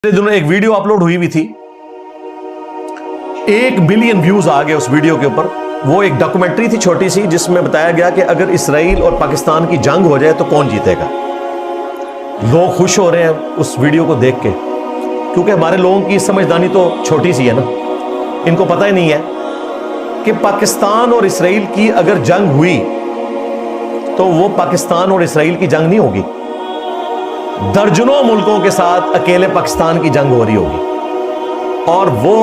दिनों एक video upload हुई थी, 1 बिलियन व्यूज आ गए उस वीडियो के ऊपर। वो एक डॉक्यूमेंट्री थी छोटी सी, जिसमें बताया गया कि अगर इसराइल और पाकिस्तान की जंग हो जाए तो कौन जीतेगा। लोग खुश हो रहे हैं उस वीडियो को देख के, क्योंकि हमारे लोगों की समझदारी तो छोटी सी है ना। इनको पता ही नहीं है कि पाकिस्तान और इसराइल की अगर जंग हुई तो वो पाकिस्तान और इसराइल की जंग नहीं होगी, दर्जनों मुल्कों के साथ अकेले पाकिस्तान की जंग हो रही होगी। और वो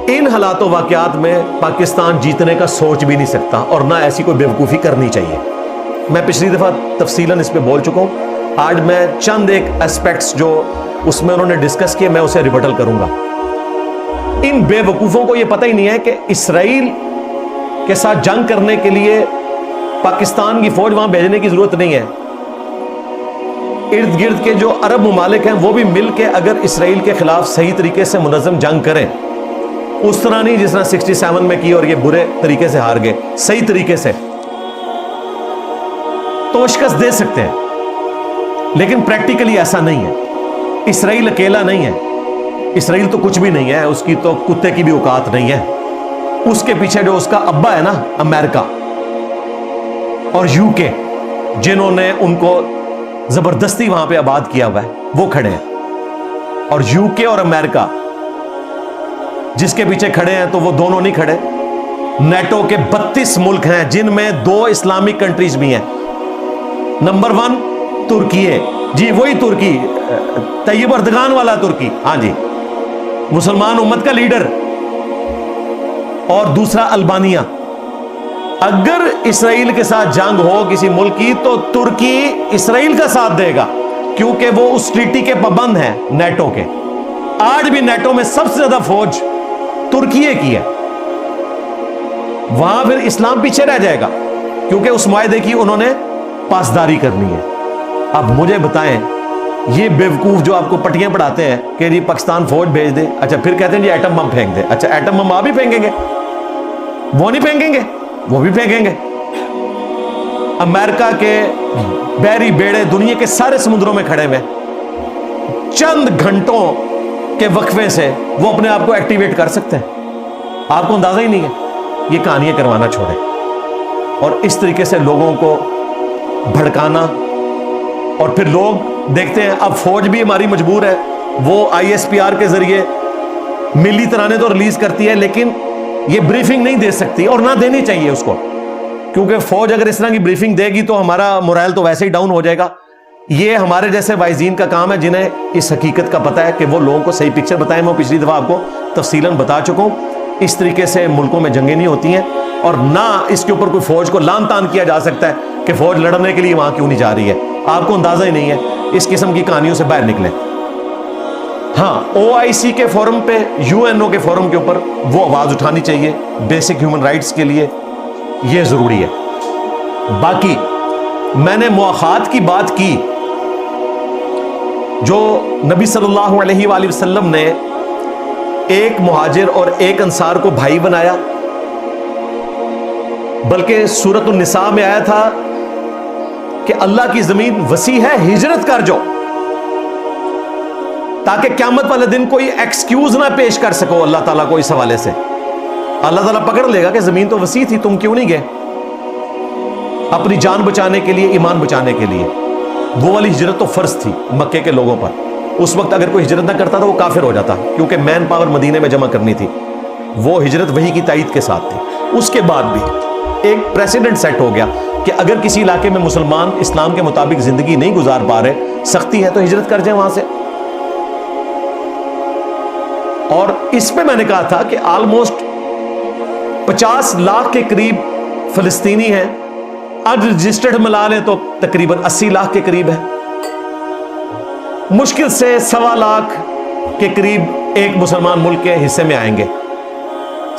इन हालातों वाकयात में पाकिस्तान जीतने का सोच भी नहीं सकता, और ना ऐसी कोई बेवकूफ़ी करनी चाहिए। मैं पिछली दफ़ा तफसीलन इस पे बोल चुका हूँ। आज मैं चंद एक एस्पेक्ट्स जो उसमें उन्होंने डिस्कस किए, मैं उसे रिबटल करूंगा। इन बेवकूफ़ों को यह पता ही नहीं है कि इसराइल के साथ जंग करने के लिए पाकिस्तान की फौज वहां भेजने की जरूरत नहीं है। इर्द गिर्द के जो अरब मुमालिक हैं वो भी मिल के अगर इसराइल के खिलाफ सही तरीके से मुनज़्ज़म जंग करें, उस तरह नहीं जिस तरह 67 में की और ये बुरे तरीके से हार गए, सही तरीके से तो शिकस्त दे सकते हैं। लेकिन प्रैक्टिकली ऐसा नहीं है। इसराइल अकेला नहीं है, इसराइल तो कुछ भी नहीं है, उसकी तो कुत्ते की भी औकात नहीं है। उसके पीछे जो उसका अब्बा है ना, अमेरिका और यूके, जिन्होंने उनको जबरदस्ती वहां पे आबाद किया हुआ है, वो खड़े हैं। और यूके और अमेरिका जिसके पीछे खड़े हैं, तो वो दोनों नहीं खड़े। नेटो के 32 मुल्क हैं, जिनमें 2 इस्लामिक कंट्रीज भी हैं। नंबर 1 तुर्की है जी, वही तुर्की, तैयब अर्दगान वाला तुर्की, हाँ जी, मुसलमान उम्मत का लीडर। और दूसरा अल्बानिया। अगर इसराइल के साथ जंग हो किसी मुल्क की, तो तुर्की इसराइल का साथ देगा, क्योंकि वो उस ट्रीटी के पाबंद हैं नेटो के। आज भी नेटो में सबसे ज्यादा फौज तुर्की की है। वहां फिर इस्लाम पीछे रह जाएगा, क्योंकि उस मुआहदे की उन्होंने पासदारी करनी है। अब मुझे बताएं, ये बेवकूफ जो आपको पट्टियां पढ़ाते हैं कि जी पाकिस्तान फौज भेज दे, अच्छा फिर कहते हैं जी एटम बम फेंक दे। अच्छा एटम बम आप भी फेंकेंगे? वो नहीं फेंकेंगे, वो भी फेंकेंगे। अमेरिका के बहरी बेड़े दुनिया के सारे समुद्रों में खड़े हुए, चंद घंटों के वक्फे से वो अपने आप को एक्टिवेट कर सकते हैं। आपको अंदाजा ही नहीं है। ये कहानियां करवाना छोड़े और इस तरीके से लोगों को भड़काना। और फिर लोग देखते हैं अब फौज भी हमारी मजबूर है, वो ISPR के जरिए मिली तराने तो रिलीज करती है, लेकिन ये ब्रीफिंग नहीं दे सकती, और ना देनी चाहिए उसको, क्योंकि फौज अगर इस तरह की ब्रीफिंग देगी तो हमारा मोरल तो वैसे ही डाउन हो जाएगा। ये हमारे जैसे वाइजीन का काम है, जिन्हें इस हकीकत का पता है कि वो लोगों को सही पिक्चर बताएं। मैं पिछली दफा आपको तफसीलन बता चुका हूं, इस तरीके से मुल्कों में जंगें नहीं होती हैं, और ना इसके ऊपर कोई फौज को लान तान किया जा सकता है कि फौज लड़ने के लिए वहां क्यों नहीं जा रही है। आपको अंदाजा ही नहीं है। इस किस्म की कहानियों से बाहर निकलें। हाँ, OIC के फोरम पे, UNO के फोरम के ऊपर वो आवाज उठानी चाहिए बेसिक ह्यूमन राइट्स के लिए, ये जरूरी है। बाकी मैंने मुआखात की बात की, जो नबी सल्लल्लाहु अलैहि वसल्लम ने एक मुहाजिर और एक अंसार को भाई बनाया, बल्कि सूरत निसा में आया था कि अल्लाह की जमीन वसी है, हिजरत कर जाओ, ताकि क़यामत वाले दिन कोई एक्सक्यूज ना पेश कर सको अल्लाह ताला को। इस हवाले से अल्लाह ताला पकड़ लेगा कि जमीन तो वसी थी, तुम क्यों नहीं गए अपनी जान बचाने के लिए, ईमान बचाने के लिए। वो वाली हिजरत तो फर्ज थी मक्के के लोगों पर। उस वक्त अगर कोई हिजरत ना करता तो वो काफिर हो जाता, क्योंकि मैन पावर मदीने में जमा करनी थी। वो हिजरत वही की तायद के साथ थी। उसके बाद भी एक प्रेसिडेंट सेट हो गया कि अगर किसी इलाके में मुसलमान इस्लाम के मुताबिक जिंदगी नहीं गुजार पा रहे, सख्ती है, तो हिजरत कर जाए वहां से। और इस पे मैंने कहा था कि ऑलमोस्ट 50 लाख के करीब फिलिस्तीनी हैं, अनरजिस्टर्ड मिला लें तो तकरीबन 80 लाख के करीब है। मुश्किल से 1.25 लाख के करीब एक मुसलमान मुल्क के हिस्से में आएंगे।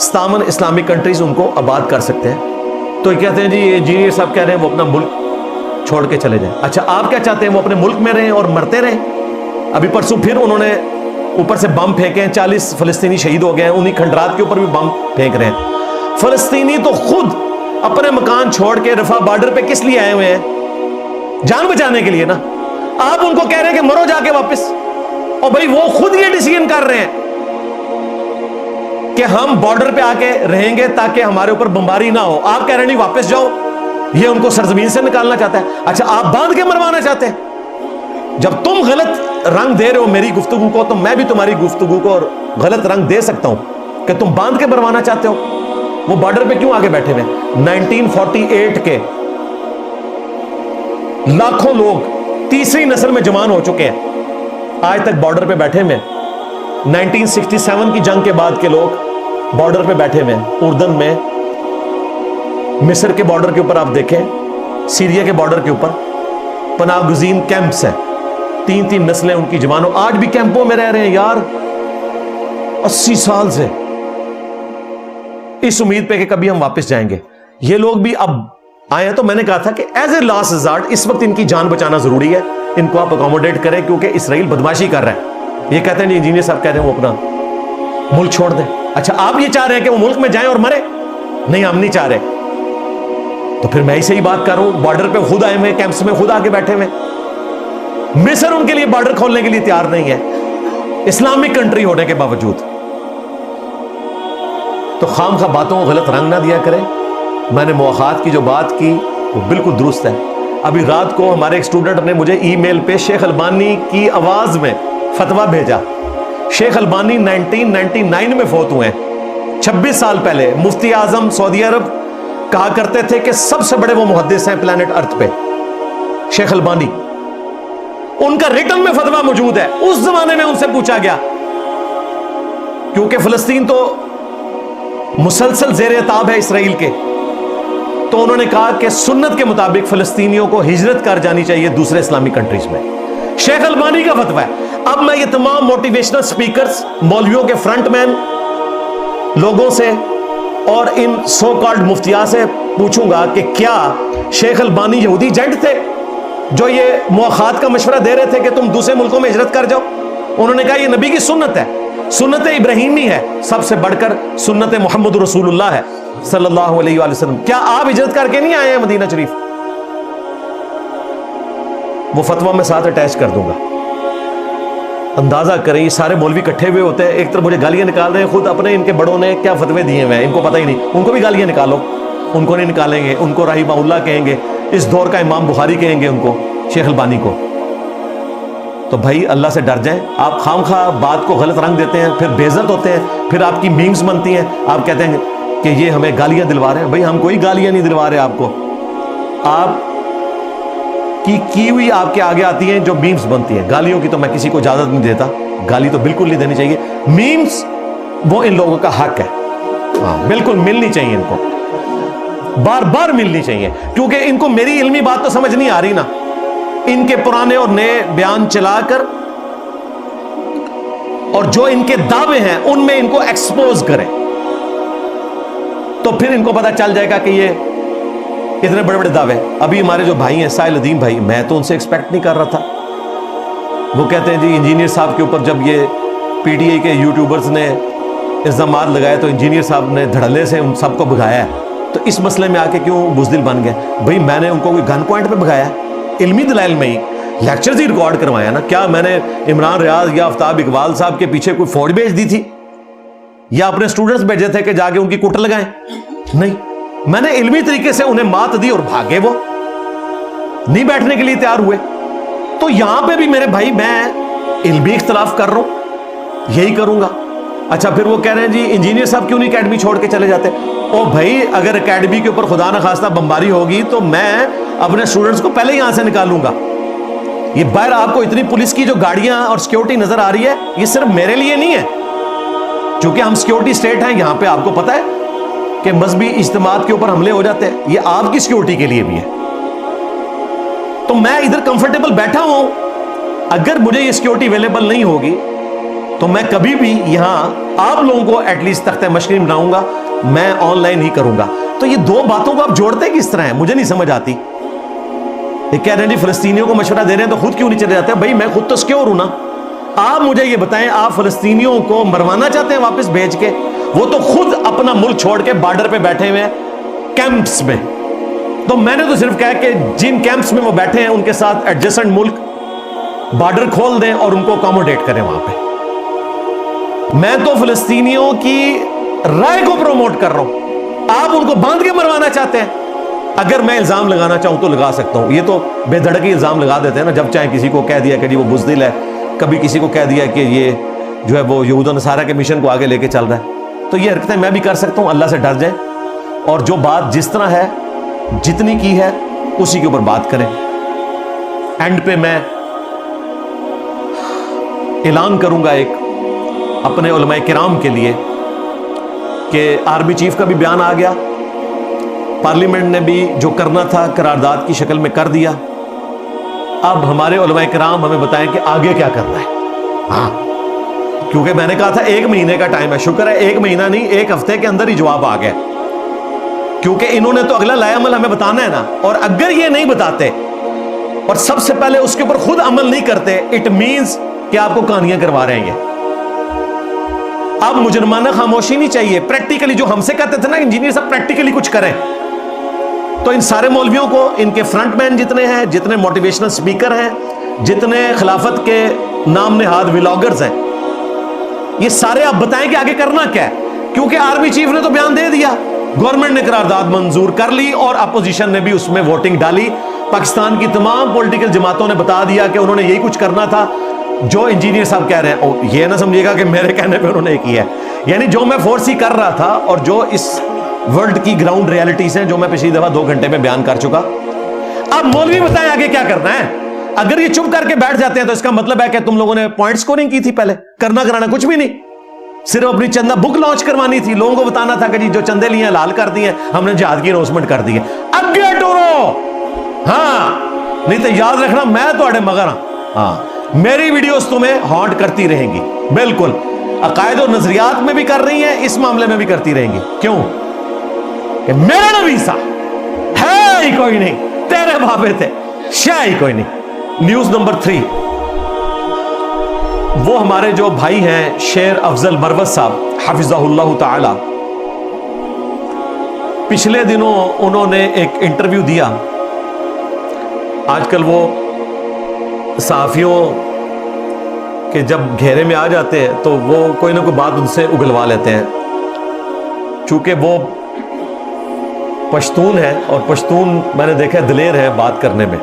57 इस्लामिक कंट्रीज उनको आबाद कर सकते हैं। तो ये कहते हैं जी इंजीनियर साहब कह रहे हैं वो अपना मुल्क छोड़ के चले जाएं। अच्छा आप क्या चाहते हैं, वो अपने मुल्क में रहें और मरते रहें? अभी परसों फिर उन्होंने ऊपर से बम फेंके हैं, 40 फलस्तीनी शहीद हो गए हैं, उन्हीं खंडरात के ऊपर भी बम फेंक रहे हैं। फलस्तीनी तो खुद अपने मकान छोड़ के रफा बॉर्डर पे किस लिए आए हुए हैं? जान बचाने के लिए ना। आप उनको कह रहे हैं कि मरो जाके वापस। اور بھائی وہ خود یہ ڈیسیژن کر رہے ہیں کہ ہم بارڈر پہ آ کے رہیں گے تاکہ ہمارے اوپر بمباری نہ ہو. آپ کہہ رہے نہیں واپس جاؤ, یہ ان کو سرزمین سے نکالنا چاہتا ہے. اچھا آپ باندھ کے مروانا چاہتے ہیں. جب تم غلط رنگ دے رہے ہو میری گفتگو کو, تو میں بھی تمہاری گفتگو کو اور غلط رنگ دے سکتا ہوں کہ تم باندھ کے مروانا چاہتے ہو. وہ بارڈر پہ کیوں آگے بیٹھے ہوئے؟ 1948 کے لاکھوں لوگ تیسری نسل میں جوان ہو چکے ہیں, آج تک بارڈر پہ بیٹھے ہوئے. 1967 کی جنگ کے بعد کے لوگ بارڈر پہ بیٹھے ہوئے ہیں. اردن میں, مصر کے بارڈر کے اوپر آپ دیکھیں, سیریا کے بارڈر کے اوپر پناہ گزین کیمپس ہیں. 3 نسلیں ان کی جوانوں آج بھی کیمپوں میں رہ رہے ہیں یار, 80 سال سے, اس امید پہ کہ کبھی ہم واپس جائیں گے. یہ لوگ بھی اب آئے ہیں. تو میں نے کہا تھا کہ ایز اے لاسٹ ریزارٹ اس وقت ان کی جان بچانا ضروری ہے. ان کو آپ اکوموڈیٹ کریں کیونکہ اسرائیل بدماشی کر رہا ہے. یہ کہتے ہیں انجینئر صاحب کہہ رہے ہیں وہ اپنا ملک چھوڑ دیں. اچھا آپ یہ چاہ رہے ہیں کہ وہ ملک میں جائیں اور مرے؟ نہیں, ہم نہیں چاہ رہے. تو پھر میں ہی صحیح بات کر رہا ہوں. بارڈر پہ خود آئے ہوئے, کیمپس میں خود آگے بیٹھے ہوئے. مصر ان کے لیے بارڈر کھولنے کے لیے تیار نہیں ہے اسلامک کنٹری ہونے کے باوجود. تو خام خواہ باتوں کو غلط رنگ نہ دیا کریں. میں نے مواخات کی جو بات کی وہ بالکل درست ہے. ابھی رات کو ہمارے ایک اسٹوڈنٹ نے مجھے ای میل پہ شیخ البانی کی آواز میں فتویٰ بھیجا. شیخ البانی 1999 میں فوت ہوئے ہیں, 26 سال پہلے. مفتی اعظم سعودی عرب کہا کرتے تھے کہ سب سے بڑے وہ محدث ہیں پلانٹ ارتھ پہ, شیخ البانی. ان کا ریٹن میں فتویٰ موجود ہے. اس زمانے میں ان سے پوچھا گیا, کیونکہ فلسطین تو مسلسل زیر عتاب ہے اسرائیل کے, تو انہوں نے کہا کہ سنت کے مطابق فلسطینیوں کو ہجرت کر جانی چاہیے دوسرے اسلامی کنٹریز میں. شیخ البانی کا فتویٰ ہے. اب میں یہ تمام موٹیویشنل سپیکرز, مولویوں کے فرنٹ مین لوگوں سے اور ان سو کالڈ مفتیاں سے پوچھوں گا کہ کیا شیخ البانی یہودی ایجنٹ تھے جو یہ مواخات کا مشورہ دے رہے تھے کہ تم دوسرے ملکوں میں ہجرت کر جاؤ؟ انہوں نے کہا یہ نبی کی سنت ہے, سنت ابراہیمی ہے, سب سے بڑھ کر سنت محمد رسول اللہ ہے صلی اللہ علیہ وآلہ وسلم. کیا آپ ہجرت کر کے نہیں آئے ہیں مدینہ شریف؟ وہ فتویٰ میں ساتھ اٹیچ کر دوں گا. اندازہ کریں, یہ سارے مولوی اکٹھے ہوئے ہوتے ہیں, ایک طرف مجھے گالیاں نکال رہے ہیں, خود اپنے ان کے بڑوں نے کیا فتوے دیے ہوئے ہیں ان کو پتہ ہی نہیں. ان کو بھی گالیاں نکالو, ان کو نہیں نکالیں گے. ان کو رحمہ اللہ کہیں گے, اس دور کا امام بخاری کہیں گے ان کو, شیخ البانی کو. تو بھائی اللہ سے ڈر جائیں. آپ خام خواہ بات کو غلط رنگ دیتے ہیں, پھر بے عزت ہوتے ہیں, پھر آپ کی میمز بنتی ہیں. آپ کہتے ہیں کہ یہ ہمیں گالیاں دلوا رہے ہیں. بھائی ہم کوئی گالیاں نہیں دلوا رہے آپ کو. آپ کی ہوئی آپ کے آگے آتی ہیں جو میمز بنتی ہیں. گالیوں کی تو میں کسی کو اجازت نہیں دیتا, گالی تو بالکل نہیں دینی چاہیے. میمز وہ ان لوگوں کا حق ہے, ہاں بالکل ملنی چاہیے, ان کو بار بار ملنی چاہیے, کیونکہ ان کو میری علمی بات تو سمجھ نہیں آ رہی نا. ان کے پرانے اور نئے بیان چلا کر اور جو ان کے دعوے ہیں ان میں ان کو ایکسپوز کریں, تو پھر ان کو پتا چل جائے گا کہ یہ اتنے بڑے بڑے دعوے. ابھی ہمارے جو بھائی ہیں ساحل ندیم بھائی, میں تو ان سے ایکسپیکٹ نہیں کر رہا تھا. وہ کہتے ہیں جی انجینئر صاحب کے اوپر جب یہ پی ٹی آئی کے یوٹیوبرز نے الزامات لگائے تو انجینئر صاحب نے دھڑلے سے ان سب کو بھگایا ہے, تو اس مسئلے میں آ کے کیوں بزدل بن گئے؟ بھائی میں نے ان کو کوئی گن پوائنٹ پہ بھگایا؟ علمی دلائل میں ہی لیکچرز ہی ریکارڈ کروایا نا. کیا میں نے عمران ریاض یا آفتاب اقبال صاحب کے پیچھے کوئی فوج بھیج دی تھی یا اپنے اسٹوڈنٹس بھیجے تھے کہ جا کے ان کی کوٹ لگائیں؟ نہیں, میں نے علمی طریقے سے انہیں مات دی اور بھاگے, وہ نہیں بیٹھنے کے لیے تیار ہوئے. تو یہاں پہ بھی میرے بھائی میں علمی اختلاف کر رہا ہوں, یہی کروں گا. اچھا پھر وہ کہہ رہے ہیں جی انجینئر صاحب کیوں نہیں اکیڈمی چھوڑ کے چلے جاتے؟ او بھائی اگر اکیڈمی کے اوپر خدا نہ خواستہ بمباری ہوگی تو میں اپنے اسٹوڈنٹس کو پہلے یہاں سے نکالوں گا. یہ باہر آپ کو اتنی پولیس کی جو گاڑیاں اور سیکیورٹی نظر آ رہی ہے, یہ صرف میرے لیے نہیں ہے, چونکہ ہم سیکیورٹی اسٹیٹ ہیں. یہاں پہ آپ کو پتا ہے کہ مذہبی اجتماعات کے اوپر حملے ہو جاتے ہیں, یہ آپ کی سیکیورٹی کے لیے بھی ہے. تو میں ادھر کمفرٹیبل بیٹھا ہوں, اگر مجھے یہ سیکیورٹی اویلیبل نہیں ہوگی تو میں کبھی بھی یہاں آپ لوگوں کو ایٹ لیسٹ تختہ مشکل بناؤں گا, میں آن لائن ہی کروں گا. تو یہ دو باتوں کو آپ جوڑتے کس طرح ہیں مجھے نہیں سمجھ آتی. یہ کہہ رہے ہیں جی فلسطینیوں کو مشورہ دے رہے ہیں تو خود کیوں نہیں چلے جاتے؟ بھائی میں خود تو سیکیور ہوں نا. آپ مجھے یہ بتائیں, آپ فلسطینیوں کو مروانا چاہتے ہیں واپس بھیج کے؟ وہ تو خود اپنا ملک چھوڑ کے بارڈر پہ بیٹھے ہوئے ہیں کیمپس میں. تو میں نے تو صرف کہا کہ جن کیمپس میں وہ بیٹھے ہیں ان کے ساتھ ایڈجسٹنٹ ملک बॉर्डर खोल दें और उनको अकोमोडेट करें वहां पे। मैं तो फिलिस्तीनियों की राय को प्रमोट कर रहा हूं, आप उनको बांध के मरवाना चाहते हैं। अगर मैं इल्जाम लगाना चाहूं तो लगा सकता हूं, ये तो बेधड़क इल्जाम लगा देते हैं ना, जब चाहे किसी को कह दिया कि जी वो बुज़दिल है, कभी किसी को कह दिया कि ये जो है वो यहूद और नसारा के मिशन को आगे लेके चल रहा है। तो ये हरकतें मैं भी कर सकता हूं, अल्लाह से डर जाए और जो बात जिस तरह है, जितनी की है, उसी के ऊपर बात करें। एंड पे मैं ऐलान करूंगा एक अपने उलमाए किराम के लिए कि आर्मी चीफ का भी बयान आ गया, पार्लियामेंट ने भी जो करना था करारदाद की शक्ल में कर दिया। अब हमारे उलमाए किराम हमें बताएं कि आगे क्या करना है। हाँ, क्योंकि मैंने कहा था 1 महीने का टाइम है, शुक्र है 1 महीना नहीं 1 हफ्ते के अंदर ही जवाब आ गया, क्योंकि इन्होंने तो अगला लायामल हमें बताना है ना। और अगर ये नहीं बताते और सबसे पहले उसके ऊपर खुद अमल नहीं करते, इट मींस कि आपको कहानियां करवा रहे हैं। अब मुजरमाना खामोशी नहीं चाहिए। प्रैक्टिकली जो हमसे कहते थे ना इंजीनियर साहब प्रैक्टिकली कुछ करें, तो इन सारे मौलवियों को, इनके फ्रंटमैन जितने हैं, जितने मोटिवेशनल स्पीकर हैं, जितने खिलाफत के नाम नेहाद व्लॉगर्स हैं, ये सारे आप बताएं कि आगे करना क्या है। क्योंकि आर्मी चीफ ने तो बयान दे दिया, गवर्नमेंट ने करारदाद मंजूर कर ली और अपोजिशन ने भी उसमें वोटिंग डाली। पाकिस्तान की तमाम पॉलिटिकल जमातों ने बता दिया कि उन्होंने यही कुछ करना था जो इंजीनियर साहब कह रहे हैं। ये ना समझिएगा कि मेरे कहने पे उन्होंने किया है, यानी जो मैं फोर्स ही कर रहा था और जो इस वर्ल्ड की ग्राउंड रियलिटीज हैं, जो मैं पिछली दफा 2 घंटे में बयान कर चुका। अब मौलवी बताएं आगे क्या करना है। अगर ये चुप करके बैठ जाते हैं तो इसका मतलब है कि तुम लोगों ने पॉइंट स्कोरिंग की थी, पहले करना कराना कुछ भी नहीं, सिर्फ अपनी चंदा बुक लॉन्च करवानी थी, लोगों को बताना था कि जी जो चंदे लिए लाल कर दिए, हमने जिहाद की अनाउंसमेंट कर दी है, आगे टूरो। हाँ, नहीं तो याद रखना मैं तो मगर हाँ, मेरी वीडियोस तुम्हें हॉन्ट करती रहेंगी, बिल्कुल अकायद और नजरियात में भी कर रही हैं, इस मामले में भी करती रहेंगी। क्यों? कि मेरा नबी सा है ही कोई नहीं, तेरे भापे थे शाह ही कोई नहीं। न्यूज नंबर 3, वो हमारे जो भाई हैं शेर अफजल मरवत साहब हफिज़हुल्लाह ताला, पिछले दिनों उन्होंने एक इंटरव्यू दिया। आजकल वो सहाफियों के जब घेरे में आ जाते हैं तो वो कोई ना कोई बात उनसे उगलवा लेते हैं। चूंकि वो पश्तून है और पश्तून मैंने देखा दिलेर है बात करने में,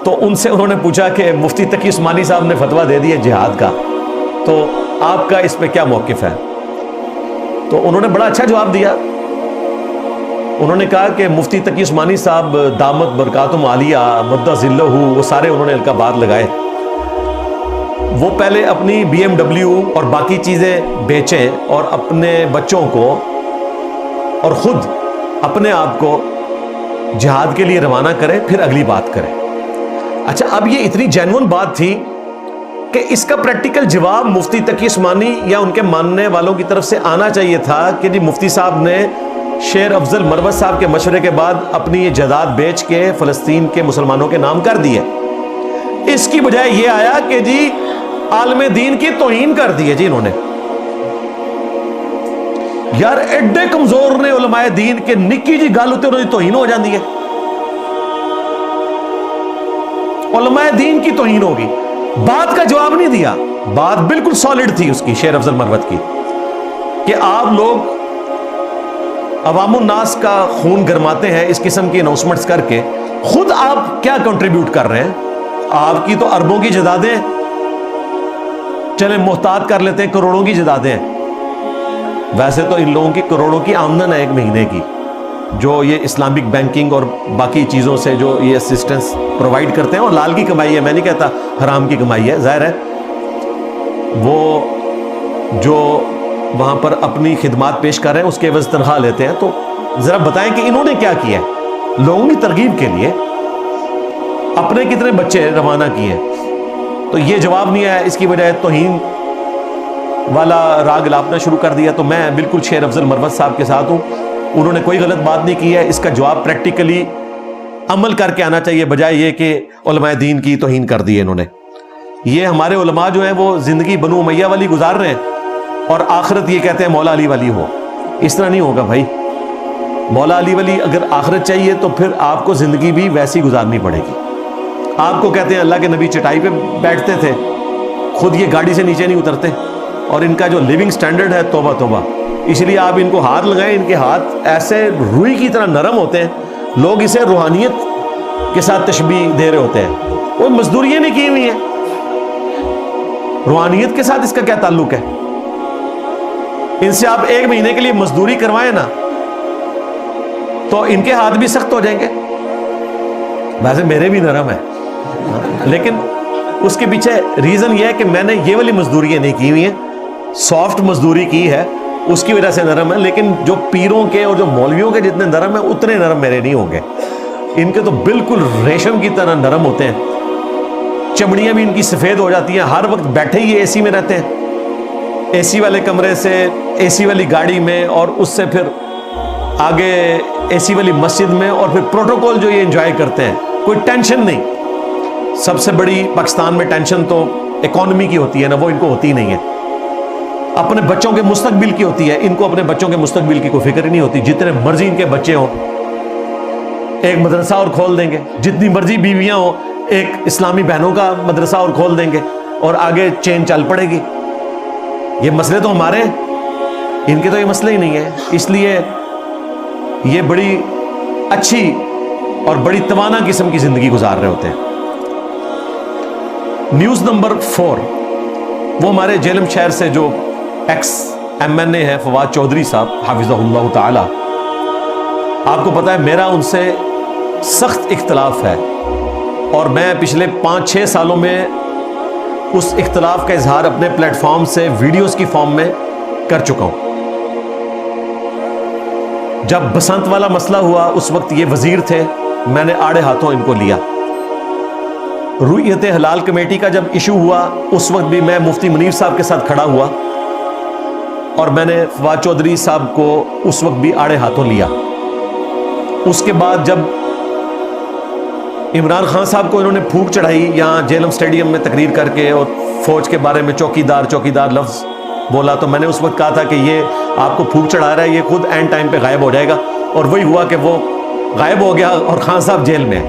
तो उनसे उन्होंने पूछा कि मुफ्ती तकी उस्मानी साहब ने फतवा दे दिया जिहाद का, तो आपका इस पे क्या मौकिफ है? तो उन्होंने बड़ा अच्छा जवाब दिया। उन्होंने कहा कि मुफ्ती तकी उस्मानी साहब दामत बरकातुम आलिया मद्दा ज़िल्लहु, वो सारे उन्होंने अलकाबात लगाए। वो पहले अपनी BMW और बाकी चीज़ें बेचें और अपने बच्चों को और ख़ुद अपने आप को जिहाद के लिए रवाना करें, फिर अगली बात करें। अच्छा, अब ये इतनी जेन्युइन बात थी कि इसका प्रैक्टिकल जवाब मुफ्ती तकी उस्मानी या उनके मानने वालों की तरफ से आना चाहिए था कि जी मुफ्ती साहब ने शेर अफजल मरवत साहब के मशवरे के बाद अपनी ये जायदाद बेच के फ़लस्तीन के मुसलमानों के नाम कर दिए। इसकी बजाय ये आया कि जी आलम दीन की तौहीन कर दी है जी इन्होंने। यार एडे कमजोर ने उलमाए दीन के निक्की जी गल उत्ते उन्होंने तौहीन हो जाती है। उलमाए दीन की तौहीन होगी, बात का जवाब नहीं दिया। बात बिल्कुल सॉलिड थी उसकी, शेर अफजल मरवत की, कि आप लोग अवामुन नास का खून गरमाते हैं इस किस्म की अनाउंसमेंट्स करके, खुद आप क्या कंट्रीब्यूट कर रहे हैं? आपकी तो अरबों की जायदादें, चले मुहतात कर लेते हैं करोड़ों की जायदादें। वैसे तो इन लोगों की करोड़ों की आमदन है 1 महीने की, जो ये इस्लामिक बैंकिंग और बाकी चीज़ों से जो ये असिस्टेंस प्रोवाइड करते हैं, और लाल की कमाई है, मैं नहीं कहता हराम की कमाई है, जाहिर है। वो जो वहाँ पर अपनी खिदमात पेश कर रहे हैं उसके एवज तनख्वाह लेते हैं। तो ज़रा बताएं कि इन्होंने क्या किया है लोगों की तरगीब के लिए, अपने कितने बच्चे रवाना किए। तो ये जवाब नहीं आया, इसकी बजाय तौहीन वाला राग लापना शुरू कर दिया। तो मैं बिल्कुल शेर अफजल मरवत साहब के साथ हूँ, उन्होंने कोई गलत बात नहीं की है। इसका जवाब प्रैक्टिकली अमल करके आना चाहिए, बजाय ये कि उलमाए दीन की तौहीन कर दी है इन्होंने। ये हमारे उलमा जो हैं वो ज़िंदगी बनु उमैया वाली गुजार रहे हैं और आखिरत ये कहते हैं मौला अली वाली हो। इस तरह नहीं होगा भाई। मौला अली वाली अगर आखिरत चाहिए तो फिर आपको ज़िंदगी भी वैसी गुजारनी पड़ेगी। آپ کو کہتے ہیں اللہ کے نبی چٹائی پہ بیٹھتے تھے, خود یہ گاڑی سے نیچے نہیں اترتے, اور ان کا جو لیونگ سٹینڈرڈ ہے توبہ توبہ. اس لیے آپ ان کو ہاتھ لگائیں, ان کے ہاتھ ایسے روئی کی طرح نرم ہوتے ہیں, لوگ اسے روحانیت کے ساتھ تشبیہ دے رہے ہوتے ہیں. وہ مزدوریاں نہیں کی ہوئی ہیں, روحانیت کے ساتھ اس کا کیا تعلق ہے؟ ان سے آپ 1 مہینے کے لیے مزدوری کروائیں نا تو ان کے ہاتھ بھی سخت ہو جائیں گے. ویسے میرے بھی نرم ہے, لیکن اس کے پیچھے ریزن یہ ہے کہ میں نے یہ والی مزدوریاں نہیں کی ہوئی ہیں, سافٹ مزدوری کی ہے, اس کی وجہ سے نرم ہے. لیکن جو پیروں کے اور جو مولویوں کے جتنے نرم ہیں اتنے نرم میرے نہیں ہوں گے. ان کے تو بالکل ریشم کی طرح نرم ہوتے ہیں, چمڑیاں بھی ان کی سفید ہو جاتی ہیں, ہر وقت بیٹھے ہی اے سی میں رہتے ہیں, اے سی والے کمرے سے اے سی والی گاڑی میں, اور اس سے پھر آگے اے سی والی مسجد میں, اور پھر پروٹوکول جو یہ انجوائے کرتے ہیں, کوئی ٹینشن نہیں. سب سے بڑی پاکستان میں ٹینشن تو اکانومی کی ہوتی ہے نا, وہ ان کو ہوتی نہیں ہے. اپنے بچوں کے مستقبل کی ہوتی ہے, ان کو اپنے بچوں کے مستقبل کی کوئی فکر ہی نہیں ہوتی. جتنے مرضی ان کے بچے ہوں ایک مدرسہ اور کھول دیں گے, جتنی مرضی بیویاں ہوں ایک اسلامی بہنوں کا مدرسہ اور کھول دیں گے, اور آگے چین چل پڑے گی. یہ مسئلے تو ہمارے ہیں, ان کے تو یہ مسئلے ہی نہیں ہے. اس لیے یہ بڑی اچھی اور بڑی توانا قسم کی زندگی گزار رہے ہوتے ہیں. نیوز نمبر 4, وہ ہمارے جہلم شہر سے جو ایکس MNA ہے فواد چودھری صاحب حافظہ اللہ تعالی. آپ کو پتا ہے میرا ان سے سخت اختلاف ہے, اور میں پچھلے 5-6 سالوں میں اس اختلاف کا اظہار اپنے پلیٹ فارم سے ویڈیوز کی فارم میں کر چکا ہوں. جب بسنت والا مسئلہ ہوا اس وقت یہ وزیر تھے, میں نے آڑے ہاتھوں ان کو لیا. رویت حلال کمیٹی کا جب ایشو ہوا اس وقت بھی میں مفتی منیر صاحب کے ساتھ کھڑا ہوا, اور میں نے فواد چودھری صاحب کو اس وقت بھی آڑے ہاتھوں لیا. اس کے بعد جب عمران خان صاحب کو انہوں نے پھونک چڑھائی یہاں جہلم اسٹیڈیم میں تقریر کر کے, اور فوج کے بارے میں چوکیدار لفظ بولا, تو میں نے اس وقت کہا تھا کہ یہ آپ کو پھونک چڑھا رہا ہے, یہ خود اینڈ ٹائم پہ غائب ہو جائے گا. اور وہی ہوا کہ وہ غائب ہو گیا اور خان صاحب جیل میں.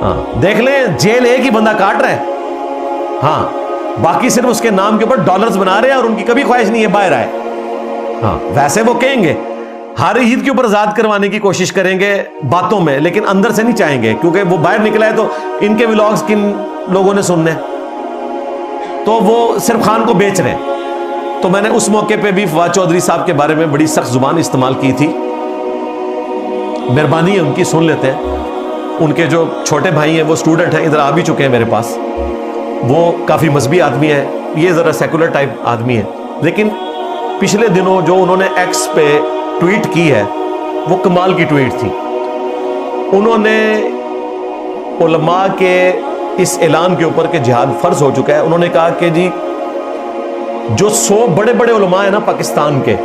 ہاں دیکھ لیں, جیل ایک ہی بندہ کاٹ رہا ہے, ہاں باقی صرف اس کے نام کے اوپر ڈالرز بنا رہے ہیں, اور ان کی کبھی خواہش نہیں ہے باہر آئے. ہاں ویسے وہ کہیں گے ہر عید کے اوپر آزاد کروانے کی کوشش کریں گے باتوں میں, لیکن اندر سے نہیں چاہیں گے, کیونکہ وہ باہر نکلا ہے تو ان کے ولاگز کن لوگوں نے سننے, تو وہ صرف خان کو بیچ رہے ہیں. تو میں نے اس موقع پہ بھی فواد چودھری صاحب کے بارے میں بڑی سخت زبان استعمال کی تھی. مہربانی ہے ان کی, سن لیتے ہیں. ان کے جو چھوٹے بھائی ہیں وہ اسٹوڈنٹ ہیں, ادھر آ بھی چکے ہیں میرے پاس, وہ کافی مذہبی آدمی ہے, یہ ذرا سیکولر ٹائپ آدمی ہے. لیکن پچھلے دنوں جو انہوں نے ایکس پہ ٹویٹ کی ہے وہ کمال کی ٹویٹ تھی. انہوں نے علماء کے اس اعلان کے اوپر کہ جہاد فرض ہو چکا ہے, انہوں نے کہا کہ جی جو 100 بڑے بڑے علماء ہیں نا پاکستان کے,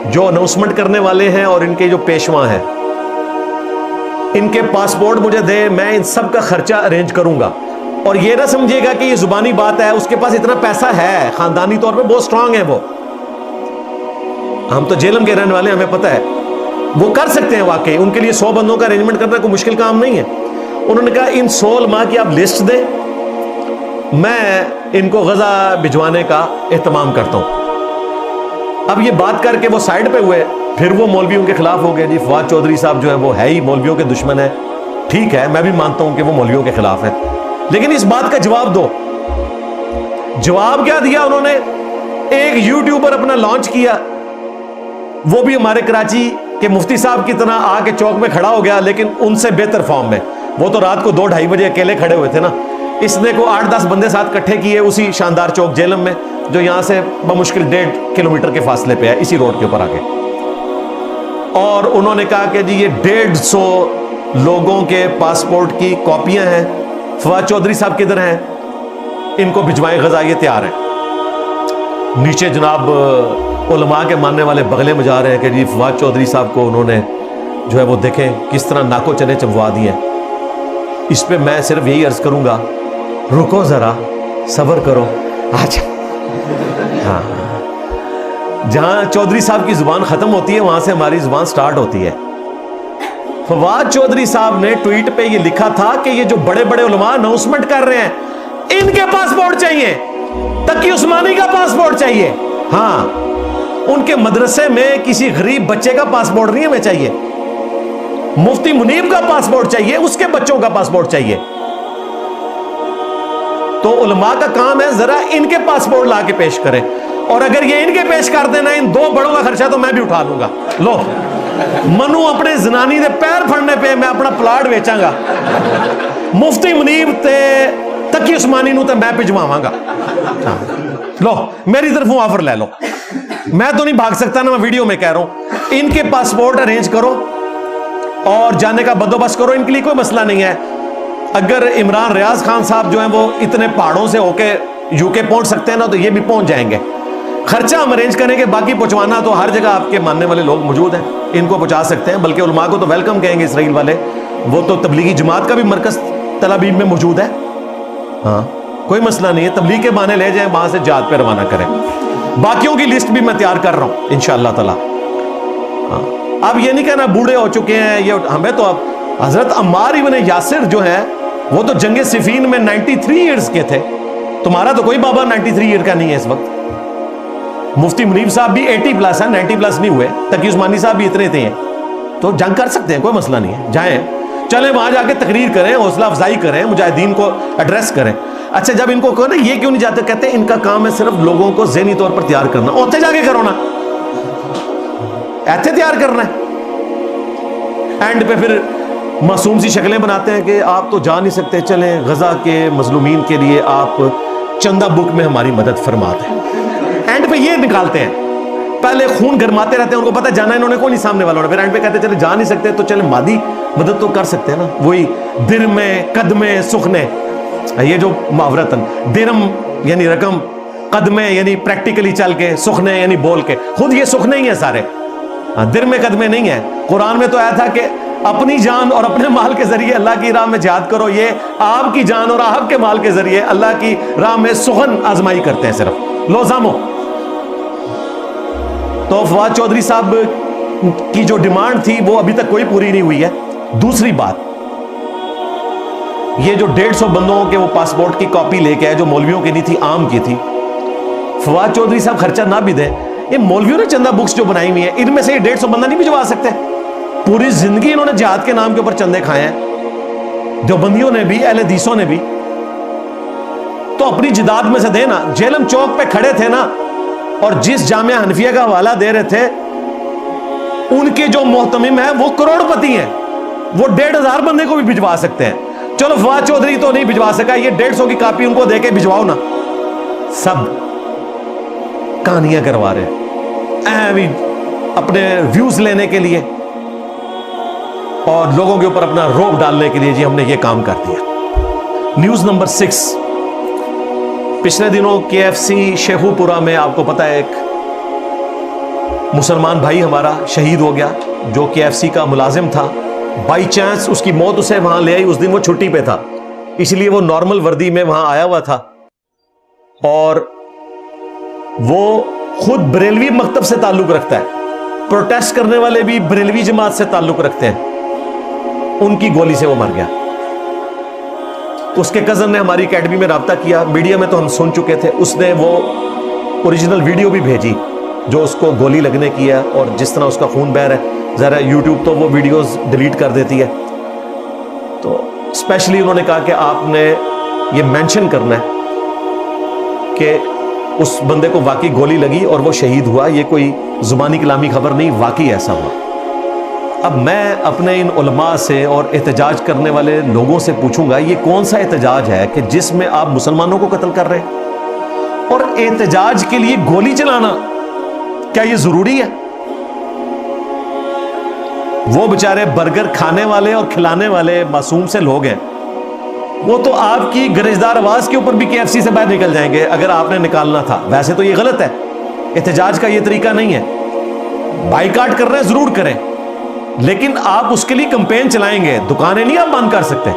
جو اناؤنسمنٹ کرنے والے ہیں اور ان کے جو پیشواں ہیں, ان کے پاسپورٹ مجھے دے, میں ان سب کا خرچہ ارینج کروں گا. اور یہ نہ سمجھے گا کہ یہ زبانی بات ہے, اس کے پاس اتنا پیسہ ہے, خاندانی طور پہ بہت سٹرانگ ہے وہ. ہم تو جہلم کے رہنے والے, ہمیں پتہ ہے وہ کر سکتے ہیں واقعی. ان کے لیے 100 بندوں کا ارینجمنٹ کرنا کوئی مشکل کام نہیں ہے. انہوں نے کہا ان 100 علماء کی آپ لسٹ دیں, میں ان کو غزہ بھجوانے کا اہتمام کرتا ہوں. اب یہ بات کر کے وہ سائڈ پہ ہوئے, پھر وہ مولویوں کے خلاف ہو گئے. جی فواد چودھری صاحب جو ہے وہ ہے ہی مولویوں کے دشمن ہے, ٹھیک ہے میں بھی مانتا ہوں کہ وہ مولویوں کے خلاف ہے, لیکن اس بات کا جواب دو. جواب کیا دیا انہوں نے؟ ایک یوٹیوبر اپنا لانچ کیا, وہ بھی ہمارے کراچی کے مفتی صاحب کی طرح آ کے چوک میں کھڑا ہو گیا, لیکن ان سے بہتر فارم میں. وہ تو رات کو 2-2:30 بجے اکیلے کھڑے ہوئے تھے نا, اس نے کو 8-10 بندے ساتھ کٹھے کیے اسی شاندار چوک جہلم میں, جو یہاں سے بمشکل 1.5 کلومیٹر کے فاصلے پہ ہے, اسی روڈ کے اوپر آ کے. اور انہوں نے کہا کہ جی یہ 150 لوگوں کے پاسپورٹ کی کاپیاں ہیں, فواد چودھری صاحب کدھر ہیں, ان کو بھجوائیں غزہ, یہ تیار ہیں. نیچے جناب علماء کے ماننے والے بغلے میں جا رہے ہیں کہ جی فواد چودھری صاحب کو انہوں نے جو ہے وہ دیکھیں کس طرح ناکو چنے چبوا دیے. اس پہ میں صرف یہی عرض کروں گا, رکو ذرا, صبر کرو. اچھا ہاں, جہاں چودھری صاحب کی زبان ختم ہوتی ہے وہاں سے ہماری زبان سٹارٹ ہوتی ہے. फवाद चौधरी साहब ने ट्वीट पे ये लिखा था कि ये जो बड़े बड़े उलमा अनाउंसमेंट कर रहे हैं, इनके पासपोर्ट चाहिए, तकी उस्मानी का पासपोर्ट चाहिए। हाँ, उनके मदरसे में किसी गरीब बच्चे का पासपोर्ट नहीं हमें चाहिए, मुफ्ती मुनीब का पासपोर्ट चाहिए, उसके बच्चों का पासपोर्ट चाहिए। तो उलमा का काम है जरा इनके पासपोर्ट ला के पेश करें, और अगर ये इनके पेश कर देना इन दो बड़ों का खर्चा तो मैं भी उठा लूंगा। लो, मनु अपने जनानी दे पैर फड़ने पे मैं अपना प्लाट बेचांगा, मुफ्ती मुनीब ते तकी उस्मानी नूं ते मैं भिजवावांगा। लो, मेरी तरफों ऑफर ले लो, मैं तो नहीं भाग सकता ना, मैं वीडियो में कह रहा हूं, इनके पासपोर्ट अरेंज करो और जाने का बंदोबस्त करो, इनके लिए कोई मसला नहीं है। अगर इमरान रियाज खान साहब जो हैं वो इतने पहाड़ों से होके यूके पहुंच सकते हैं ना, तो ये भी पहुंच जाएंगे। खर्चा हम अरेंज करेंगे, बाकी पहुंचवाना तो हर जगह आपके मानने वाले लोग मौजूद हैं, इनको पहुंचा सकते हैं। बल्कि उलमा को तो वेलकम कहेंगे इसराइल वाले, वो तो तबलीगी जमात का भी मरकज तल अबीब में मौजूद है। हाँ, कोई मसला नहीं है, तबलीग के बहाने ले जाएं, वहां से जहाद पे रवाना करें। बाकियों की लिस्ट भी मैं तैयार कर रहा हूं इंशाअल्लाह ताला। हाँ, अब ये नहीं कहना बूढ़े हो चुके हैं ये, हमें तो अब हजरत अम्मार इब्न यासिर जो है वो तो जंगे सिफीन में 93 ईयर्स के थे। तुम्हारा तो कोई बाबा 93 ईयर का नहीं है इस वक्त। मुफ्ती मुनीब साहब भी 80 प्लस है, 90 प्लस नहीं हुए। तकी उस्मानी साहब भी इतने थे, तो जंग कर सकते हैं, कोई मसला नहीं है। जाएं, चलें वहां जाके तकरीर करें, हौसला अफजाई करें, मुजाहिदीन को एड्रेस करें। अच्छा, जब इनको कहो ना ये क्यों नहीं जाते, कहते इनका काम है सिर्फ लोगों को ज़हनी तौर पर तैयार करना। ओथे जाके करो ना, ऐसे तैयार करना है। एंड पे फिर मासूम सी शक्लें बनाते हैं कि आप तो जा नहीं सकते, चलें गजा के मजलूमीन के लिए आप चंदा बुक में हमारी मदद फरमाते हैं। एंड पे ये निकालते हैं, पहले खून गरमाते रहते हैं, उनको पता है जाना इन्होंने कोई नहीं सामने वालों ने, फिर एंड पे कहते चले जा नहीं सकते तो चले मादी मदद तो कर सकते हैं ना। वही दिर में कदमे सुखने, ये जो मुहावरतन दिरम यानी रकम, कदमे यानी प्रैक्टिकली चल के, सुखने यानी बोल के, खुद ये सुखने ही है सारे, दिर में कदमे नहीं है। कुरान में तो आया था कि अपनी जान और अपने माल के जरिए अल्लाह की राह में जिहाद करो, ये आपकी जान और आपके माल के जरिए अल्लाह की राह में सुखन आजमाई करते हैं सिर्फ। लो जामो, तो फवाद चौधरी साहब की जो डिमांड थी वो अभी तक कोई पूरी नहीं हुई है। दूसरी बात, ये जो 150 बंदों के वो पासपोर्ट की कॉपी लेके आए जो मौलवियों की नहीं थी, आम की थी, फवाद चौधरी साहब खर्चा ना भी दें, ये मौलवियों ने चंदा बुक्स जो बनाई हुई है इनमें से ये 150 बंदा नहीं भिजवा सकते। पूरी जिंदगी इन्होंने जिहाद के नाम के ऊपर चंदे खाए हैं, देवबंदियों ने भी, अहले हदीसों ने भी। तो अपनी जिदाद में से देना। जेलम चौक पे खड़े थे ना, और जिस जामिया हनफिया का हवाला दे रहे थे, उनके जो मोहतमिम है वो करोड़पति हैं, वो 1500 बंदे को भी भिजवा सकते हैं। चलो फवाद चौधरी तो नहीं भिजवा सका, ये 150 की कॉपी उनको देके भिजवाओ ना। सब कहानियां करवा रहे अपने व्यूज लेने के लिए और लोगों के ऊपर अपना रोब डालने के लिए। जी हमने ये काम कर दिया। न्यूज नंबर 6, पिछले दिनों KFC शेखुपुरा में आपको पता है एक मुसलमान भाई हमारा शहीद हो गया जो KFC का मुलाजिम था। बाई चांस उसकी मौत उसे वहां ले आई, उस दिन वो छुट्टी पे था, इसलिए वो नॉर्मल वर्दी में वहां आया हुआ था। और वो खुद बरेलवी मकतब से ताल्लुक रखता है, प्रोटेस्ट करने वाले भी बरेलवी जमात से ताल्लुक रखते हैं। उनकी गोली से वो मर गया। उसके कजन ने हमारी एकेडमी में राब्ता किया, मीडिया में तो हम सुन चुके थे, उसने वो ओरिजिनल वीडियो भी भेजी जो उसको गोली लगने की है और जिस तरह उसका खून बह रहा है। ज़रा यूट्यूब तो वो वीडियोस डिलीट कर देती है, तो स्पेशली उन्होंने कहा कि आपने ये मेंशन करना है कि उस बंदे को वाकई गोली लगी और वो शहीद हुआ, ये कोई जुबानी कलामी खबर नहीं, वाकई ऐसा हुआ। अब मैं अपने इन उलमा से और एहतजाज करने वाले लोगों से पूछूंगा, ये कौन सा एहतजाज है कि जिसमें आप मुसलमानों को कत्ल कर रहे हैं? और एहतजाज के लिए गोली चलाना क्या ये जरूरी है? वो बेचारे बर्गर खाने वाले और खिलाने वाले मासूम से लोग हैं, वो तो आपकी गरजदार आवाज के ऊपर भी KFC से बाहर निकल जाएंगे अगर आपने निकालना था। वैसे तो ये गलत है, एहतजाज का ये तरीका नहीं है। बाइकाट कर रहे हैं जरूर करें, लेकिन आप उसके लिए कैंपेन चलाएंगे, दुकानें नहीं आप बंद कर सकते।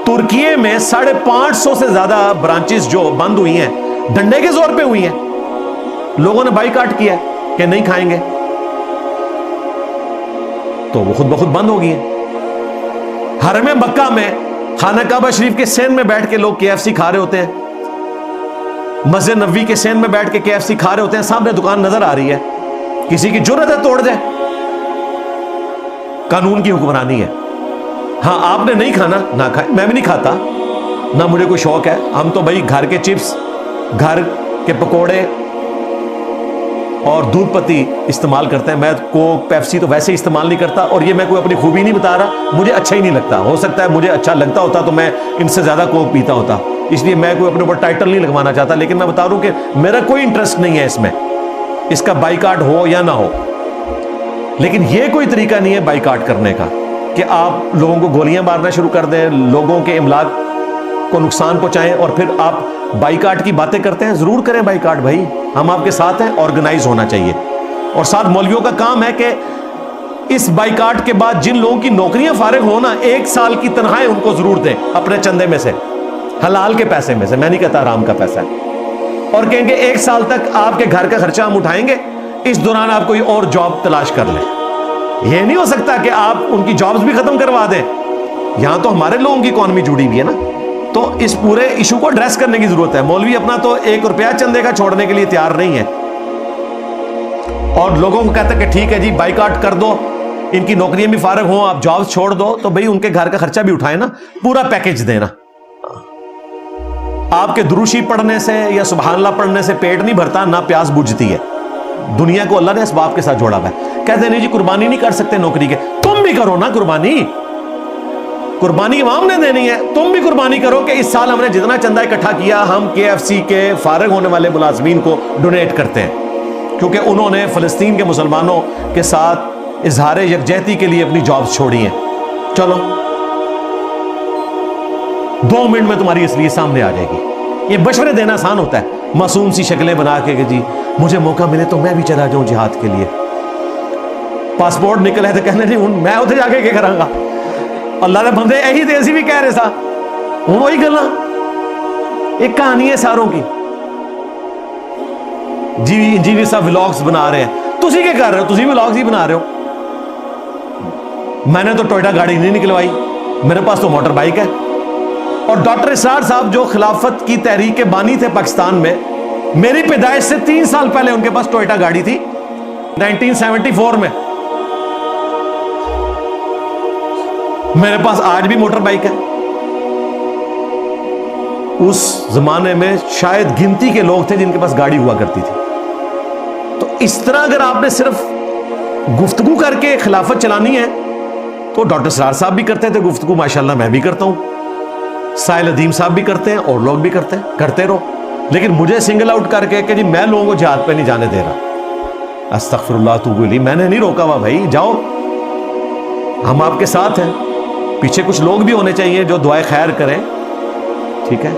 तुर्की में 550 से ज्यादा ब्रांचेस जो बंद हुई हैं डंडे के जोर पे हुई हैं, लोगों ने बाइकाट किया कि नहीं खाएंगे, तो वो खुद ब खुद बंद हो गई है। حرم مکہ میں خانہ کعبہ شریف کے سین میں بیٹھ کے لوگ KFC کھا رہے ہوتے ہیں, مسجد نبوی کے سین میں بیٹھ کے KFC کھا رہے ہوتے ہیں, سامنے دکان نظر آ رہی ہے, کسی کی جرأت ہے توڑ دے. قانون کی حکمرانی ہے. ہاں آپ نے نہیں کھانا نہ کھائے, میں بھی نہیں کھاتا, نہ مجھے کوئی شوق ہے. ہم تو بھائی گھر کے چپس, گھر کے پکوڑے اور دودھ پتی استعمال کرتے ہیں. میں کوک پیپسی تو ویسے استعمال نہیں کرتا, اور یہ میں کوئی اپنی خوبی نہیں بتا رہا, مجھے اچھا ہی نہیں لگتا. ہو سکتا ہے مجھے اچھا لگتا ہوتا تو میں ان سے زیادہ کوک پیتا ہوتا, اس لیے میں کوئی اپنے اوپر ٹائٹل نہیں لگوانا چاہتا. لیکن میں بتا رہا ہوں کہ میرا کوئی انٹرسٹ نہیں ہے اس میں, اس کا بائیکاٹ ہو یا نہ ہو. لیکن یہ کوئی طریقہ نہیں ہے بائیکاٹ کرنے کا کہ آپ لوگوں کو گولیاں مارنا شروع کر دیں, لوگوں کے املاک کو نقصان پہنچائیں, اور پھر آپ بائیکاٹ کی باتیں کرتے ہیں. ضرور کریں بائیکاٹ بھائی, ہم آپ کے ساتھ ہیں, آرگنائز ہونا چاہیے. اور ساتھ مولویوں کا کام ہے کہ اس بائیکاٹ کے بعد جن لوگوں کی نوکریاں فارغ ہونا, 1 سال کی تنخواہیں ان کو ضرور دیں اپنے چندے میں سے, حلال کے پیسے میں سے, میں نہیں کہتا حرام کا پیسہ ہے. اور کہیں گے 1 سال تک آپ کے گھر کا خرچہ ہم اٹھائیں گے, اس دوران آپ کوئی اور جاب تلاش کر لیں. یہ نہیں ہو سکتا کہ آپ ان کی جابز بھی ختم کروا دیں. یہاں تو ہمارے لوگوں کی اکانومی جڑی ہوئی ہے نا, تو اس پورے ایشو کو ایڈریس کرنے کی ضرورت ہے. مولوی اپنا تو 1 روپیہ چندے کا چھوڑنے کے لیے تیار نہیں ہے, اور لوگوں کو کہتا ہے کہ ٹھیک ہے جی بائیکاٹ کر دو, ان کی نوکریاں بھی فارغ ہوں, آپ جابز چھوڑ دو, تو بھئی ان کے گھر کا خرچہ بھی اٹھائیں نا, پورا پیکج دینا. آپ کے دروشی پڑھنے سے یا سبحان اللہ پڑھنے سے پیٹ نہیں بھرتا, نہ پیاس بجھتی ہے. دنیا کو اللہ نے اسباب کے ساتھ جوڑا ہوا ہے. کہتے ہیں نہیں جی قربانی نہیں کر سکتے نوکری کے, تم بھی کرو نا قربانی. قربانی عوام نے دینی ہے, تم بھی قربانی کرو کہ اس سال ہم نے جتنا چندہ اکٹھا کیا ہم KFC کے فارغ ہونے والے ملازمین کو ڈونیٹ کرتے ہیں, کیونکہ انہوں نے فلسطین کے مسلمانوں کے ساتھ اظہار یکجہتی کے لیے اپنی جابز چھوڑی ہیں. چلو 2 منٹ میں تمہاری اصلیت سامنے آ جائے گی. یہ مشورے دینا آسان ہوتا ہے, معصوم سی شکلیں بنا کے کہ جی مجھے موقع ملے تو میں بھی چلا جاؤں جہاد کے لیے. پاسپورٹ نکلے تو کہنے نہیں میں اتنے جا کے کیا کروں گا, اللہ نے بندے یہی دے سی بھی کہہ رہے سا, وہی گلا ایک کہانی ہے ساروں کی. جی انجینئر صاحب ولاگز بنا رہے ہیں, تسی کیا کر رہے ہو, تسی ولاگز ہی بنا رہے ہو. میں نے تو ٹوئٹا گاڑی نہیں نکلوائی, میرے پاس تو موٹر بائک ہے. اور ڈاکٹر اسرار صاحب جو خلافت کی تحریک کے بانی تھے پاکستان میں, میری پیدائش سے 3 سال پہلے ان کے پاس ٹوئٹا گاڑی تھی 1974 میں. میرے پاس آج بھی موٹر بائک ہے. اس زمانے میں شاید گنتی کے لوگ تھے جن کے پاس گاڑی ہوا کرتی تھی. تو اس طرح اگر آپ نے صرف گفتگو کر کے خلافت چلانی ہے تو ڈاکٹر اسرار صاحب بھی کرتے تھے گفتگو, ماشاءاللہ میں بھی کرتا ہوں, سائل ادیم صاحب بھی کرتے ہیں, اور لوگ بھی کرتے ہیں, کرتے رہو. لیکن مجھے سنگل آؤٹ کر کے کہ جی میں لوگوں کو جہاد پہ نہیں جانے دے رہا, استغفر اللہ توب الیہ, میں نے نہیں روکا ہوا بھائی, جاؤ ہم آپ کے ساتھ ہیں. پیچھے کچھ لوگ بھی ہونے چاہیے جو دعائے خیر کریں, ٹھیک ہے.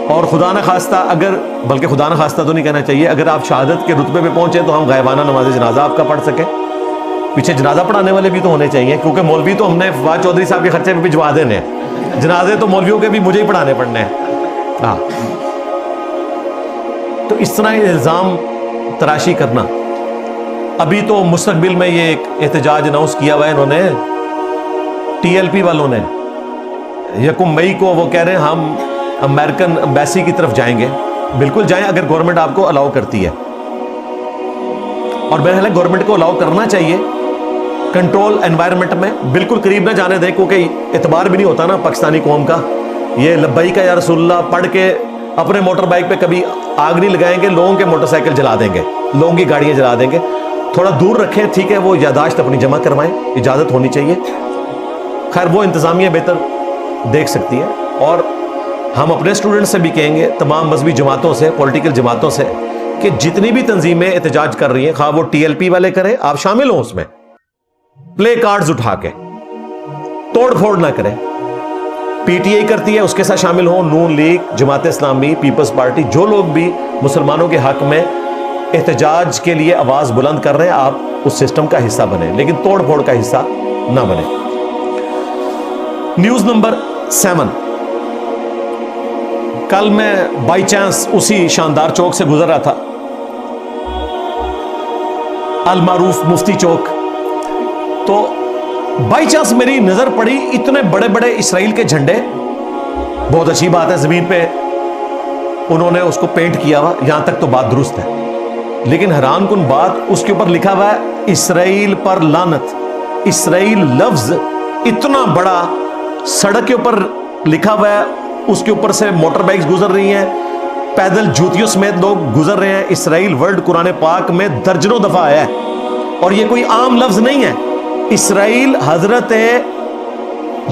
اور خدا نہ خواستہ اگر, بلکہ خدا نہ خواستہ تو نہیں کہنا چاہیے, اگر آپ شہادت کے رتبے پہ پہنچے تو ہم غائبانہ نماز جنازہ آپ کا پڑھ سکیں. پیچھے جنازہ پڑھانے والے بھی تو ہونے چاہیے, کیونکہ مولوی تو ہم نے فواد چودھری صاحب کے خرچے پہ بھجوا دینے ہیں, جنازے تو مولویوں کے بھی مجھے ہی پڑھانے پڑنے ہیں. ہاں تو اس طرح الزام تراشی کرنا. ابھی تو مستقبل میں یہ ایک احتجاج اناؤنس کیا ہوا ہے انہوں نے, TLP والوں نے, 1 مئی کو وہ کہہ رہے ہیں ہم امریکن ایمبیسی کی طرف جائیں گے. بالکل جائیں اگر گورنمنٹ آپ کو الاؤ کرتی ہے, اور میرے خیال ہے گورنمنٹ کو الاؤ کرنا چاہیے. کنٹرول انوائرمنٹ میں بالکل قریب نہ جانے دیں, کیونکہ اعتبار بھی نہیں ہوتا نا پاکستانی قوم کا. یہ لبیک یا رسول اللہ پڑھ کے اپنے موٹر بائک پہ کبھی آگ نہیں لگائیں گے, لوگوں کے موٹر سائیکل جلا دیں گے, لوگوں کی گاڑیاں جلا دیں گے. تھوڑا دور رکھیں, ٹھیک ہے, وہ یادداشت اپنی جمع کروائیں, اجازت ہونی چاہیے. خیر وہ انتظامیہ بہتر دیکھ سکتی ہے. اور ہم اپنے اسٹوڈنٹ سے بھی کہیں گے, تمام مذہبی جماعتوں سے, پولیٹیکل جماعتوں سے, کہ جتنی بھی تنظیمیں احتجاج کر رہی ہیں, خواہ وہ TLP والے کریں, آپ شامل ہوں اس میں, پلے کارڈز اٹھا کے, توڑ پھوڑ نہ کریں. PTI کرتی ہے اس کے ساتھ شامل ہوں, نون league, Jamaat Islami, Peoples party, جو لوگ بھی مسلمانوں کے حق میں احتجاج کے لیے آواز بلند کر رہے ہیں, آپ اس سسٹم کا حصہ بنیں, لیکن توڑ پھوڑ کا حصہ نہ بنیں. News number 7. کل میں بائی چانس اسی شاندار چوک سے گزر رہا تھا, المعروف مفتی چوک, تو बाई चांस मेरी नजर पड़ी इतने बड़े बड़े इसराइल के झंडे, बहुत अच्छी बात है, जमीन पे उन्होंने उसको पेंट किया हुआ, यहां तक तो बात दुरुस्त है, लेकिन हैरान कुन बात, उसके ऊपर लिखा हुआ है इसराइल पर लानत। इसराइल लफ्ज इतना बड़ा सड़क के ऊपर लिखा हुआ है, उसके ऊपर से मोटर बाइक्स गुजर रही हैं, पैदल जूतियों समेत लोग गुजर रहे हैं। इसराइल वर्ड कुरान पाक में दर्जनों दफा आया है, और ये कोई आम लफ्ज नहीं है। इसराइल हजरत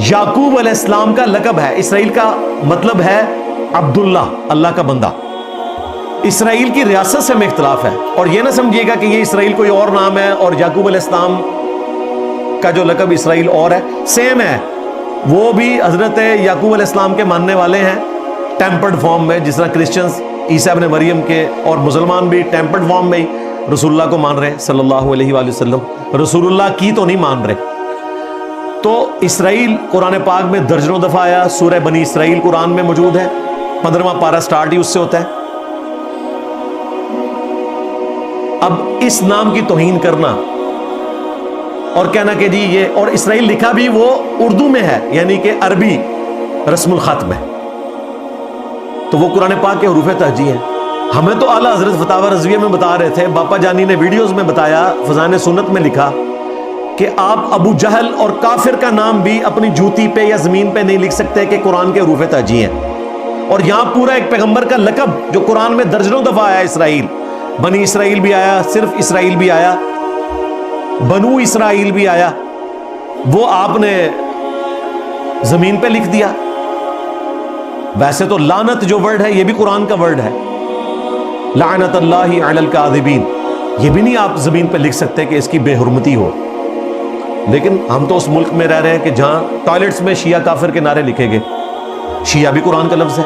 याकूब अलैहिस्सलाम का लक़ब है। इसराइल का मतलब है अब्दुल्ला, अल्लाह का बंदा। इसराइल की रियासत से में इख्तिलाफ है, और यह ना समझिएगा कि ये इसराइल कोई और नाम है और याकूब अलैहिस्सलाम का जो लक़ब इसराइल और है, सेम है। वो भी हजरत याकूब अलैहिस्सलाम के मानने वाले हैं टेम्पर्ड फॉर्म में, जिस तरह क्रिश्चियंस ईसा इब्न मरियम के, और मुसलमान भी टेम्पर्ड फॉर्म में ही रसूलुल्लाह को मान रहे हैं सल्लल्लाहु अलैहि वसल्लम, रसूलुल्लाह की तो नहीं मान रहे। तो इसराइल कुरान पाक में दर्जनों दफा आया। सूरह बनी इसराइल कुरान में मौजूद है, 15वां पारा स्टार्ट ही उससे होता है। अब इस नाम की तौहीन करना और कहना कि जी ये, और इसराइल लिखा भी वो उर्दू में है, यानी कि अरबी रस्मुल खत में, तो वो कुरान पाक के हरूफ तहजी हैं। हमें तो आला हजरत फतावा रज़विया में बता रहे थे, बापा जानी ने वीडियोस में बताया, फजान सुन्नत में लिखा कि आप अबू जहल और काफिर का नाम भी अपनी जूती पे या जमीन पे नहीं लिख सकते कि कुरान के हरूफ तहजी हैं। और यहां पूरा एक पैगंबर का लक़ब जो कुरान में दर्जनों दफा आया, इसराइल, बनी इसराइल भी आया, सिर्फ इसराइल भी आया, बनू इसराइल भी आया, वो आपने जमीन पे लिख दिया। वैसे तो लानत जो वर्ड है ये भी कुरान का वर्ड है, लानतुल्लाहि अलल काज़िबीन, ये भी नहीं आप जमीन पे लिख सकते कि इसकी बेहुरमती हो। लेकिन हम तो उस मुल्क में रह रहे हैं कि जहां टॉयलेट्स में शिया काफिर के नारे लिखे गए। शिया भी कुरान का लफ्ज है,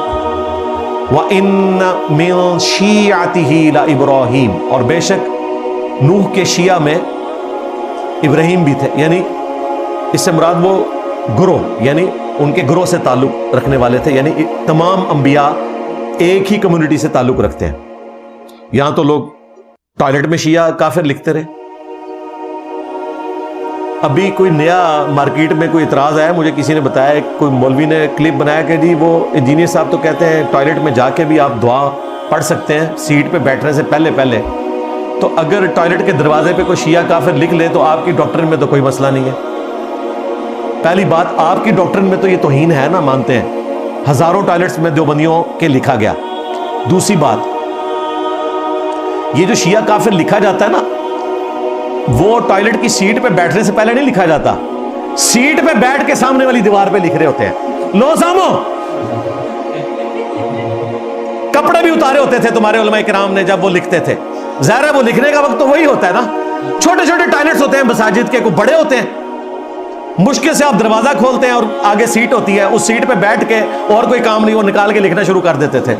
व इन्न मिन शियातिही ला इब्राहीम, और बेशक नूह के शिया में इब्राहीम भी थे, यानी इससे मुराद वो ग्रोह, यानी उनके ग्रोह से ताल्लुक रखने वाले थे, यानी तमाम अंबिया एक ही कम्युनिटी से ताल्लुक रखते हैं। यहां तो लोग टॉयलेट में शिया काफिर लिखते रहे। अभी कोई नया मार्केट में कोई इतराज आया, मुझे किसी ने बताया, कोई मौलवी ने क्लिप बनाया कि जी वो इंजीनियर साहब तो कहते हैं टॉयलेट में जाके भी आप दुआ पढ़ सकते हैं सीट पे बैठने से पहले पहले। तो अगर टॉयलेट के दरवाजे पे कोई शिया काफिर लिख ले तो आपकी डॉक्ट्रिन में तो कोई मसला नहीं है। पहली बात, आपकी डॉक्ट्रिन में तो ये तौहीन है ना, मानते हैं, हजारों टॉयलेट्स में देवबंदियों के लिखा गया। दूसरी बात, ये जो शिया काफिर लिखा जाता है ना, वो टॉयलेट की सीट पे बैठने से पहले नहीं लिखा जाता, सीट पे बैठ के सामने वाली दीवार पे लिख रहे होते हैं। लो सामो, कपड़े भी उतारे होते थे तुम्हारे उलमा इकराम ने जब वो लिखते थे। ज़ाहिर है वो लिखने का वक्त तो वही होता है ना। छोटे छोटे टॉयलेट्स होते हैं मसाजिद के, कोई बड़े होते हैं, मुश्किल से आप दरवाजा खोलते हैं और आगे सीट होती है, उस सीट पे बैठ के और कोई काम नहीं, वो निकाल के लिखना शुरू कर देते थे।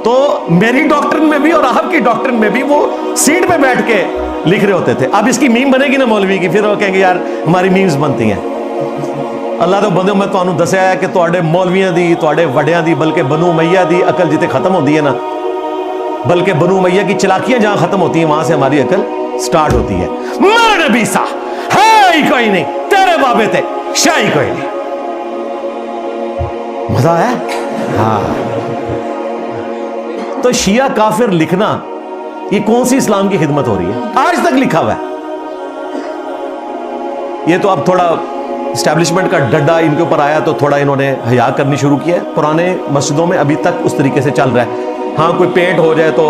तो मेरी डॉक्ट्रिन में भी और आपकी डॉक्ट्रिन में भी वो सीट पे बैठ के लिख रहे होते थे। अब इसकी मीम बनेगी ना मौलवी की, फिर वो कहेंगे यार हमारी मीम्स बनती हैं। अल्लाह तो बंदे, मैं तुहानू दस्या है कि तुहाडे मौलवियां दी, तुहाडे वड्डियां दी, बल्कि बनु उमैया दी अकल जिते खत्म होती है ना, बल्कि बनु उमैया की चलाकियां जहां खत्म होती हैं वहां से हमारी अकल स्टार्ट होती है। मेरे नबी सा है ही कोई नहीं, तेरे बाबे थे शाही कोई नहीं। मजा है। हाँ, तो शिया काफिर लिखना ये कौन सी इस्लाम की खिदमत हो रही है? आज तक लिखा हुआ है। ये तो अब थोड़ा एस्टैब्लिशमेंट का डड्डा इनके ऊपर आया तो थोड़ा इन्होंने हया करनी शुरू किया है। पुराने मस्जिदों में अभी तक उस तरीके से चल रहा है। हाँ, कोई पेंट हो जाए तो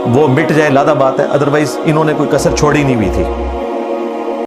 वो मिट जाए, लादा बात है, अदरवाइज इन्होंने कोई कसर छोड़ी नहीं हुई थी।